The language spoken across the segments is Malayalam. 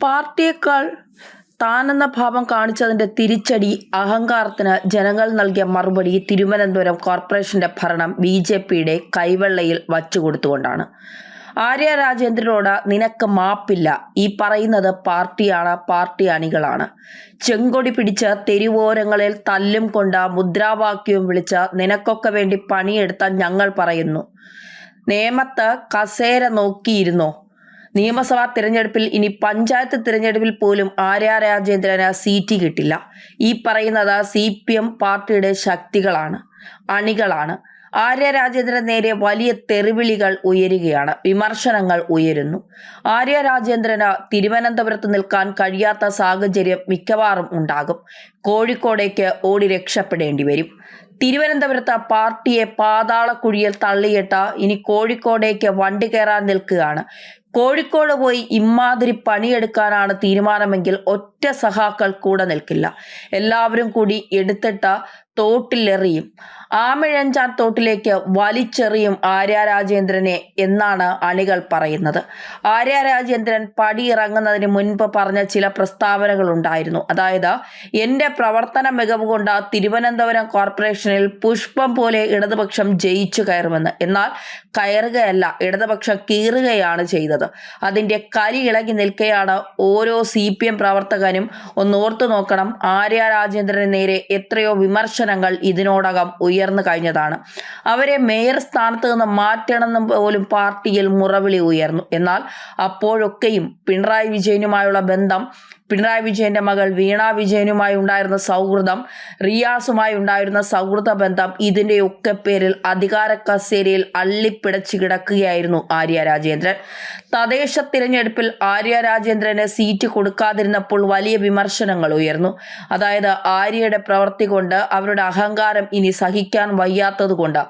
പാർട്ടിയേക്കാൾ താനെന്ന ഭാവം കാണിച്ചതിന്റെ തിരിച്ചടി അഹങ്കാരത്തിന് ജനങ്ങൾ നൽകിയ മറുപടി തിരുവനന്തപുരം കോർപ്പറേഷന്റെ ഭരണം ബി.ജെ.പിയുടെ കൈവെള്ളയിൽ വച്ചുകൊടുത്തുകൊണ്ടാണ്. ആര്യ രാജേന്ദ്രനോട് നിനക്ക് മാപ്പില്ല, ഈ പറയുന്നത് പാർട്ടിയാണ്, പാർട്ടി അണികളാണ്. ചെങ്കൊടി പിടിച്ച് തെരുവോരങ്ങളിൽ തല്ലും കൊണ്ട് മുദ്രാവാക്യവും വിളിച്ച് നിനക്കൊക്കെ വേണ്ടി പണിയെടുത്ത ഞങ്ങൾ പറയുന്നു, നേമത്ത് കസേര നോക്കിയിരുന്നോ? നിയമസഭാ തിരഞ്ഞെടുപ്പിൽ ഇനി പഞ്ചായത്ത് തിരഞ്ഞെടുപ്പിൽ പോലും ആര്യ രാജേന്ദ്രന് സീറ്റ് കിട്ടില്ല. ഈ പറയുന്നത് CPM പാർട്ടിയുടെ ശക്തികളാണ്, അണികളാണ്. ആര്യ രാജേന്ദ്രന് നേരെ വലിയ തെറിവിളികൾ ഉയരുകയാണ്, വിമർശനങ്ങൾ ഉയരുന്നു. ആര്യ രാജേന്ദ്രന് തിരുവനന്തപുരത്ത് നിൽക്കാൻ കഴിയാത്ത സാഹചര്യം മിക്കവാറും ഉണ്ടാകും. കോഴിക്കോടേക്ക് ഓടി രക്ഷപ്പെടേണ്ടി വരും. തിരുവനന്തപുരത്ത് പാർട്ടിയെ പാതാളക്കുഴിയിൽ തള്ളിയിട്ട് ഇനി കോഴിക്കോടേക്ക് വണ്ടി കയറാൻ നിൽക്കുകയാണ്. കോഴിക്കോട് പോയി ഇമ്മാതിരി പണിയെടുക്കാനാണ് തീരുമാനമെങ്കിൽ ഒറ്റ സഖാക്കൾ കൂടെ നിൽക്കില്ല. എല്ലാവരും കൂടി എടുത്തിട്ട് തോട്ടിലെറിയും. ആമിഴഞ്ചാൻ തോട്ടിലേക്ക് വലിച്ചെറിയും ആര്യ രാജേന്ദ്രനെ എന്നാണ് അണികൾ പറയുന്നത്. ആര്യ രാജേന്ദ്രൻ പടിയിറങ്ങുന്നതിന് മുൻപ് പറഞ്ഞ ചില പ്രസ്താവനകൾ ഉണ്ടായിരുന്നു. അതായത്, എൻ്റെ പ്രവർത്തന മികവ് കൊണ്ട് തിരുവനന്തപുരം കോർപ്പറേഷനിൽ പുഷ്പം പോലെ ഇടതുപക്ഷം ജയിച്ചു കയറുമെന്ന്. എന്നാൽ കയറുകയല്ല, ഇടതുപക്ഷം കീറുകയാണ് ചെയ്തത്. അതിൻ്റെ കരി ഇളകി നിൽക്കെയാണ് ഓരോ CPM പ്രവർത്തകനും ഒന്നോർത്തു നോക്കണം. ആര്യ രാജേന്ദ്രന് നേരെ എത്രയോ വിമർശനങ്ങൾ ഇതിനോടകം ഉയർന്നു കഴിഞ്ഞതാണ്. അവരെ മേയർ സ്ഥാനത്ത് നിന്ന് മാറ്റണമെന്നും പോലും പാർട്ടിയിൽ മുറവിളി ഉയർന്നു. എന്നാൽ അപ്പോഴൊക്കെയും പിണറായി വിജയനുമായുള്ള ബന്ധം, പിണറായി വിജയന്റെ മകൾ വീണ വിജയനുമായി ഉണ്ടായിരുന്ന സൗഹൃദം, റിയാസുമായി ഉണ്ടായിരുന്ന സൗഹൃദ ബന്ധം, ഇതിൻ്റെയൊക്കെ പേരിൽ അധികാര കസേരയിൽ അള്ളിപ്പിടച്ച് കിടക്കുകയായിരുന്നു ആര്യ രാജേന്ദ്രൻ. തദ്ദേശ തിരഞ്ഞെടുപ്പിൽ ആര്യ രാജേന്ദ്രന് സീറ്റ് കൊടുക്കാതിരുന്നപ്പോൾ വലിയ വിമർശനങ്ങൾ ഉയർന്നു. അതായത്, ആര്യയുടെ പ്രവൃത്തി കൊണ്ട്, അവരുടെ അഹങ്കാരം ഇനി സഹിക്കാൻ വയ്യാത്തത് കൊണ്ട്,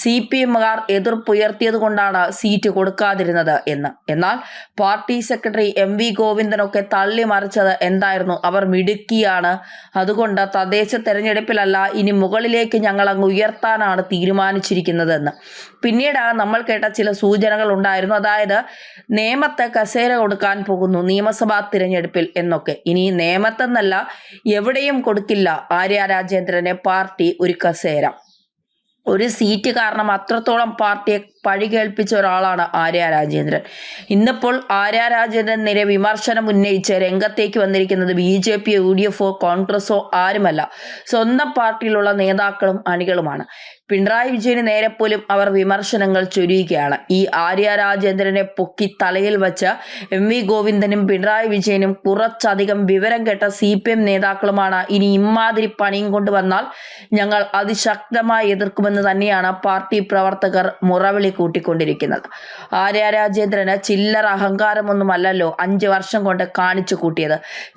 CPMകാർ എതിർപ്പുയർത്തിയത് കൊണ്ടാണ് സീറ്റ് കൊടുക്കാതിരുന്നത് എന്ന്. എന്നാൽ പാർട്ടി സെക്രട്ടറി MV ഗോവിന്ദനൊക്കെ തള്ളിമറിച്ചത് എന്തായിരുന്നു? അവർ മിടുക്കിയാണ്, അതുകൊണ്ട് തദ്ദേശ തെരഞ്ഞെടുപ്പിലല്ല, ഇനി മുകളിലേക്ക് ഞങ്ങൾ അങ്ങ് ഉയർത്താനാണ് തീരുമാനിച്ചിരിക്കുന്നതെന്ന്. പിന്നീട് നമ്മൾ കേട്ട ചില സൂചനകൾ ഉണ്ടായിരുന്നു. അതായത്, നേമത്ത് കസേര കൊടുക്കാൻ പോകുന്നു നിയമസഭാ തിരഞ്ഞെടുപ്പിൽ എന്നൊക്കെ. ഇനി നേമത്തെന്നല്ല, എവിടെയും കൊടുക്കില്ല ആര്യ രാജേന്ദ്രനെ പാർട്ടി ഒരു കസേര. ഒരു സീറ്റ് കാരണം അത്രത്തോളം പാർട്ടിയെ പഴി കേൾപ്പിച്ച ഒരാളാണ് ആര്യ രാജേന്ദ്രൻ. ഇന്നിപ്പോൾ ആര്യ രാജേന്ദ്രൻ നേരെ വിമർശനം ഉന്നയിച്ച് രംഗത്തേക്ക് വന്നിരിക്കുന്നത് BJP, UDF, കോൺഗ്രസോ ആരുമല്ല, സ്വന്തം പാർട്ടിയിലുള്ള നേതാക്കളും അണികളുമാണ്. പിണറായി വിജയന് നേരെ പോലും അവർ വിമർശനങ്ങൾ ചൊരിയുകയാണ്. ഈ ആര്യ രാജേന്ദ്രനെ പൊക്കി തലയിൽ വച്ച് MV ഗോവിന്ദനും പിണറായി വിജയനും കുറച്ചധികം വിവരം കേട്ട CPM നേതാക്കളുമാണ് ഇനി ഇമ്മാതിരി പണിയും കൊണ്ടുവന്നാൽ ഞങ്ങൾ അതിശക്തമായി എതിർക്കുമെന്ന് തന്നെയാണ് പാർട്ടി പ്രവർത്തകർ മുറവിളി കൂട്ടിക്കൊണ്ടിരിക്കുന്നത്. ആര്യ രാജേന്ദ്രന് ചില്ലറ അഹങ്കാരമൊന്നുമല്ലല്ലോ 5 വർഷം കൊണ്ട് കാണിച്ചു കൂട്ടിയത്.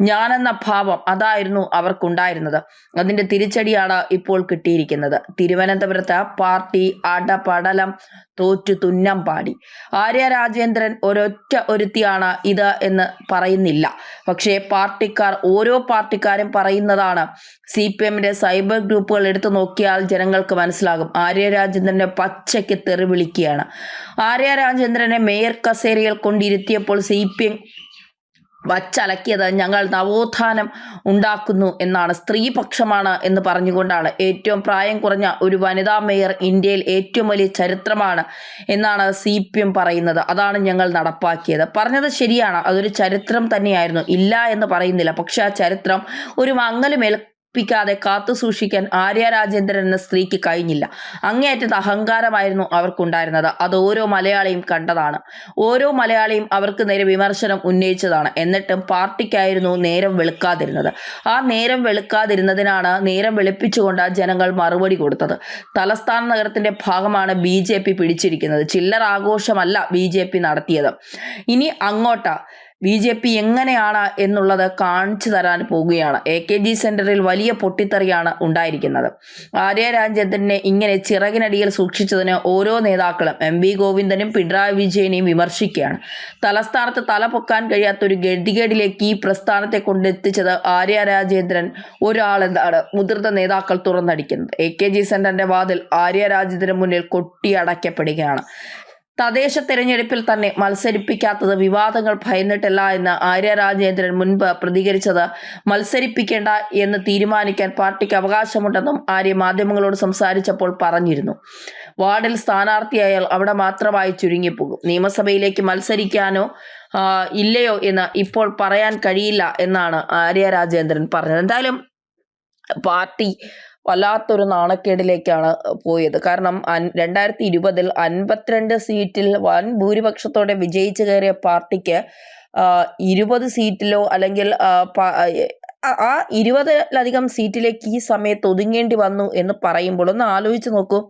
ഞാനെന്ന ഭാവം അതായിരുന്നു അവർക്കുണ്ടായിരുന്നത്. അതിന്റെ തിരിച്ചടിയാണ് ഇപ്പോൾ കിട്ടിയിരിക്കുന്നത്. തിരുവനന്തപുരത്ത് പാർട്ടി അടപടലം തോറ്റു തുന്നം പാടി. ആര്യ രാജേന്ദ്രൻ ഒരൊറ്റ ഒരുത്തിയാണ് ഇത് എന്ന് പറയുന്നില്ല. പക്ഷേ ഓരോ പാർട്ടിക്കാരും പറയുന്നതാണ്. CPMന്റെ സൈബർ ഗ്രൂപ്പുകൾ എടുത്തു നോക്കിയാൽ ജനങ്ങൾക്ക് മനസ്സിലാകും. ആര്യ രാജേന്ദ്രനെ പച്ചയ്ക്ക് തെറി വിളിക്കുകയാണ്. ആര്യ രാജേന്ദ്രനെ മേയർ കസേരയിൽ കൊണ്ടിരുത്തിയപ്പോൾ CPM വച്ചലക്കിയത് ഞങ്ങൾ നവോത്ഥാനം ഉണ്ടാക്കുന്നു എന്നാണ്, സ്ത്രീപക്ഷമാണ് എന്ന് പറഞ്ഞുകൊണ്ടാണ്. ഏറ്റവും പ്രായം കുറഞ്ഞ ഒരു വനിതാ മേയർ ഇന്ത്യയിൽ ഏറ്റവും വലിയ ചരിത്രമാണ് എന്നാണ് CPM പറയുന്നത്. അതാണ് ഞങ്ങൾ നടപ്പാക്കിയത്. പറഞ്ഞത് ശരിയാണ്, അതൊരു ചരിത്രം തന്നെയായിരുന്നു, ഇല്ല എന്ന് പറയുന്നില്ല. പക്ഷെ ആ ചരിത്രം ഒരു മങ്ങലുമേൽ പ്പിക്കാതെ കാത്തു സൂക്ഷിക്കാൻ ആര്യ രാജേന്ദ്രൻ എന്ന സ്ത്രീക്ക് കഴിഞ്ഞില്ല. അങ്ങേയറ്റത്ത് അഹങ്കാരമായിരുന്നു അവർക്കുണ്ടായിരുന്നത്. അത് ഓരോ മലയാളിയും കണ്ടതാണ്. ഓരോ മലയാളിയും അവർക്ക് നേരെ വിമർശനം ഉന്നയിച്ചതാണ്. എന്നിട്ടും പാർട്ടിക്കായിരുന്നു നേരം വെളുക്കാതിരുന്നത്. ആ നേരം വെളുക്കാതിരുന്നതിനാണ് നേരം വെളുപ്പിച്ചുകൊണ്ട് ജനങ്ങൾ മറുപടി കൊടുത്തത്. തലസ്ഥാന നഗരത്തിന്റെ ഭാഗമാണ് BJP പിടിച്ചിരിക്കുന്നത്. ചില്ലറ ആഘോഷമല്ല BJP നടത്തിയത്. ഇനി അങ്ങോട്ട് BJP എങ്ങനെയാണ് എന്നുള്ളത് കാണിച്ചു തരാൻ പോവുകയാണ്. AKG സെന്ററിൽ വലിയ പൊട്ടിത്തെറിയാണ് ഉണ്ടായിരിക്കുന്നത്. ആര്യ രാജേന്ദ്രനെ ഇങ്ങനെ ചിറകിനടിയിൽ സൂക്ഷിച്ചതിന് ഓരോ നേതാക്കളും MV ഗോവിന്ദനും പിണറായി വിജയനെയും വിമർശിക്കുകയാണ്. തലസ്ഥാനത്ത് തല പൊക്കാൻ കഴിയാത്തൊരു ഗതികേടിലേക്ക് ഈ പ്രസ്ഥാനത്തെ കൊണ്ടെത്തിച്ചത് ആര്യ രാജേന്ദ്രൻ ഒരാളെന്നാണ് മുതിർന്ന നേതാക്കൾ തുറന്നടിക്കുന്നത്. AKG സെന്ററിന്റെ വാതിൽ ആര്യ രാജേന്ദ്രന് മുന്നിൽ കൊട്ടിയടയ്ക്കപ്പെടുകയാണ്. തദ്ദേശ തെരഞ്ഞെടുപ്പിൽ തന്നെ മത്സരിപ്പിക്കാത്തത് വിവാദങ്ങൾ ഭയന്നിട്ടല്ല എന്ന് ആര്യ രാജേന്ദ്രൻ മുൻപ് പ്രതികരിച്ചത് മത്സരിപ്പിക്കേണ്ട എന്ന് തീരുമാനിക്കാൻ പാർട്ടിക്ക് അവകാശമുണ്ടെന്നും ആര്യ മാധ്യമങ്ങളോട് സംസാരിച്ചപ്പോൾ പറഞ്ഞിരുന്നു. വാർഡിൽ സ്ഥാനാർത്ഥിയായാൽ അവിടെ മാത്രമായി ചുരുങ്ങിപ്പോകും. നിയമസഭയിലേക്ക് മത്സരിക്കാനോ ഇല്ലയോ എന്ന് ഇപ്പോൾ പറയാൻ കഴിയില്ല എന്നാണ് ആര്യ രാജേന്ദ്രൻ പറഞ്ഞത്. എന്തായാലും പാർട്ടി വല്ലാത്തൊരു നാണക്കേടിലേക്കാണ് പോയത്. കാരണം 2020 52 സീറ്റിൽ വൻ ഭൂരിപക്ഷത്തോടെ വിജയിച്ചു കയറിയ പാർട്ടിക്ക് 20 സീറ്റിലോ അല്ലെങ്കിൽ ആ 20ലധികം സീറ്റിലേക്ക് ഈ സമയത്ത് ഒതുങ്ങേണ്ടി വന്നു എന്ന് പറയുമ്പോൾ ഒന്ന് ആലോചിച്ച് നോക്കൂ.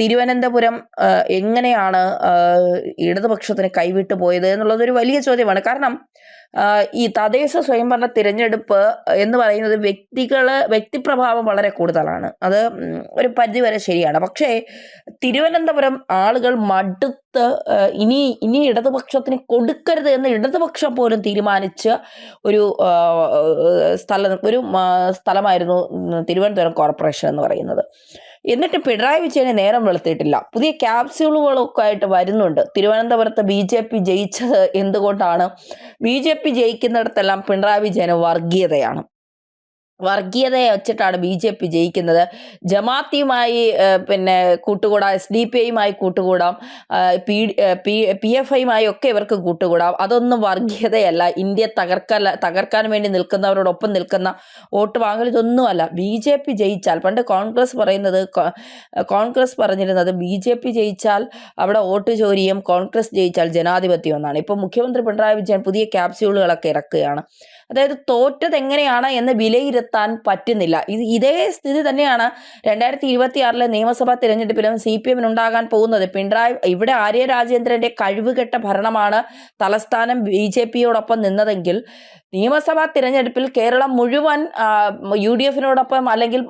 തിരുവനന്തപുരം എങ്ങനെയാണ് ഇടതുപക്ഷത്തിന് കൈവിട്ടു പോയത് എന്നുള്ളതൊരു വലിയ ചോദ്യമാണ്. കാരണം ഈ തദ്ദേശ സ്വയംഭരണ തിരഞ്ഞെടുപ്പ് എന്ന് പറയുന്നത് വ്യക്തിപ്രഭാവം വളരെ കൂടുതലാണ്. അത് ഒരു പരിധിവരെ ശരിയാണ്. പക്ഷേ തിരുവനന്തപുരം ആളുകൾ മടുത്ത് ഇനി ഇടതുപക്ഷത്തിന് കൊടുക്കരുത് എന്ന് ഇടതുപക്ഷം പോലും തീരുമാനിച്ച ഒരു സ്ഥലമായിരുന്നു തിരുവനന്തപുരം കോർപ്പറേഷൻ എന്ന് പറയുന്നത്. എന്നിട്ട് പിണറായി വിജയന് നേരം വെളുത്തിട്ടില്ല. പുതിയ ക്യാപ്സ്യൂളുകളൊക്കെ ആയിട്ട് വരുന്നുണ്ട്. തിരുവനന്തപുരത്ത് BJP ജയിച്ചത് എന്തുകൊണ്ടാണ്? BJP ജയിക്കുന്നിടത്തെല്ലാം പിണറായി വിജയന് വർഗീയതയെ വെച്ചിട്ടാണ് BJP ജയിക്കുന്നത്. ജമാഅത്തുമായി കൂട്ടുകൂടാം, SDPIയുമായി കൂട്ടുകൂടാം, PFIയുമായി ഒക്കെ ഇവർക്ക് കൂട്ടുകൂടാം. അതൊന്നും വർഗീയതയല്ല. ഇന്ത്യ തകർക്കാൻ വേണ്ടി നിൽക്കുന്നവരോടൊപ്പം നിൽക്കുന്ന വോട്ട് വാങ്ങൽ ഇതൊന്നുമല്ല. BJP ജയിച്ചാൽ, പണ്ട് കോൺഗ്രസ് പറഞ്ഞിരുന്നത് BJP ജയിച്ചാൽ അവിടെ വോട്ട് ചോരിയും, കോൺഗ്രസ് ജയിച്ചാൽ ജനാധിപത്യം എന്നാണ്. ഇപ്പോൾ മുഖ്യമന്ത്രി പിണറായി വിജയൻ പുതിയ ക്യാപ്സ്യൂളുകളൊക്കെ ഇറക്കുകയാണ്. അതായത് തോറ്റത് എങ്ങനെയാണ് എന്ന് വിലയിരുത്താൻ പറ്റുന്നില്ല. ഇതേ സ്ഥിതി തന്നെയാണ് 2026 നിയമസഭാ തിരഞ്ഞെടുപ്പിലും CPM ഉണ്ടാകാൻ പോകുന്നത്. ഇവിടെ ആര്യ രാജേന്ദ്രന്റെ കഴിവുകെട്ട ഭരണമാണ് തലസ്ഥാനം BJPയോടൊപ്പം നിന്നതെങ്കിൽ നിയമസഭാ തിരഞ്ഞെടുപ്പിൽ കേരളം മുഴുവൻ UDFനോടൊപ്പം അല്ലെങ്കിൽ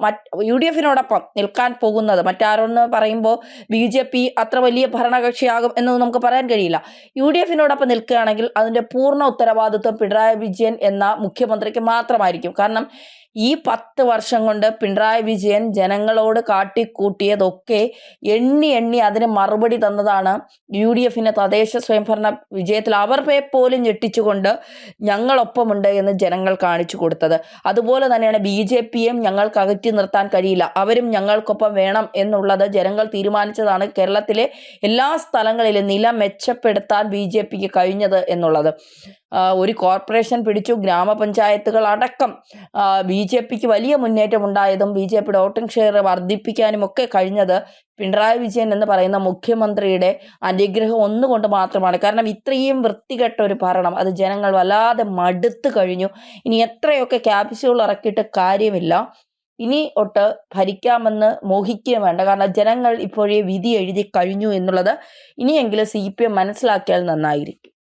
UDFനോടൊപ്പം നിൽക്കാൻ പോകുന്നത് മറ്റാരെന്ന് പറയുമ്പോൾ BJP അത്ര വലിയ ഭരണകക്ഷിയാകും എന്നൊന്നും നമുക്ക് പറയാൻ കഴിയില്ല. UDFനോടൊപ്പം നിൽക്കുകയാണെങ്കിൽ അതിൻ്റെ പൂർണ്ണ ഉത്തരവാദിത്വം പിണറായി വിജയൻ എന്ന മുഖ്യമന്ത്രിക്ക് മാത്രമായിരിക്കും. കാരണം ഈ 10 വർഷം കൊണ്ട് പിണറായി വിജയൻ ജനങ്ങളോട് കാട്ടിക്കൂട്ടിയതൊക്കെ എണ്ണി അതിന് മറുപടി തന്നതാണ് UDFന് തദ്ദേശ സ്വയംഭരണ വിജയത്തിൽ അവരെ പോലും ഞെട്ടിച്ചുകൊണ്ട് ഞങ്ങളൊപ്പമുണ്ട് എന്ന് ജനങ്ങൾ കാണിച്ചു കൊടുത്തത്. അതുപോലെ തന്നെയാണ് BJPയും ഞങ്ങൾക്ക് അകറ്റി നിർത്താൻ കഴിയില്ല, അവരും ഞങ്ങൾക്കൊപ്പം വേണം എന്നുള്ളത് ജനങ്ങൾ തീരുമാനിച്ചതാണ് കേരളത്തിലെ എല്ലാ സ്ഥലങ്ങളിലും നില മെച്ചപ്പെടുത്താൻ BJPക്ക് കഴിഞ്ഞത് എന്നുള്ളത്. ഒരു കോർപ്പറേഷൻ പിടിച്ചു, ഗ്രാമപഞ്ചായത്തുകൾ അടക്കം BJPക്ക് വലിയ മുന്നേറ്റം ഉണ്ടായതും BJPയുടെ വോട്ടിംഗ് ഷെയർ വർദ്ധിപ്പിക്കാനും ഒക്കെ കഴിഞ്ഞത് പിണറായി വിജയൻ എന്ന് പറയുന്ന മുഖ്യമന്ത്രിയുടെ അനുഗ്രഹം ഒന്നുകൊണ്ട് മാത്രമാണ്. കാരണം ഇത്രയും വൃത്തികെട്ട ഒരു ഭരണം അത് ജനങ്ങൾ വല്ലാതെ മടുത്തു കഴിഞ്ഞു. ഇനി എത്രയൊക്കെ ക്യാപ്സ്യൂൾ ഇറക്കിയിട്ട് കാര്യമില്ല. ഇനി ഒട്ട് ഭരിക്കാമെന്ന് മോഹിക്കുകയും വേണ്ട. കാരണം ജനങ്ങൾ ഇപ്പോഴേ വിധി എഴുതി കഴിഞ്ഞു എന്നുള്ളത് ഇനിയെങ്കിലും CPM മനസ്സിലാക്കിയാൽ നന്നായിരിക്കും.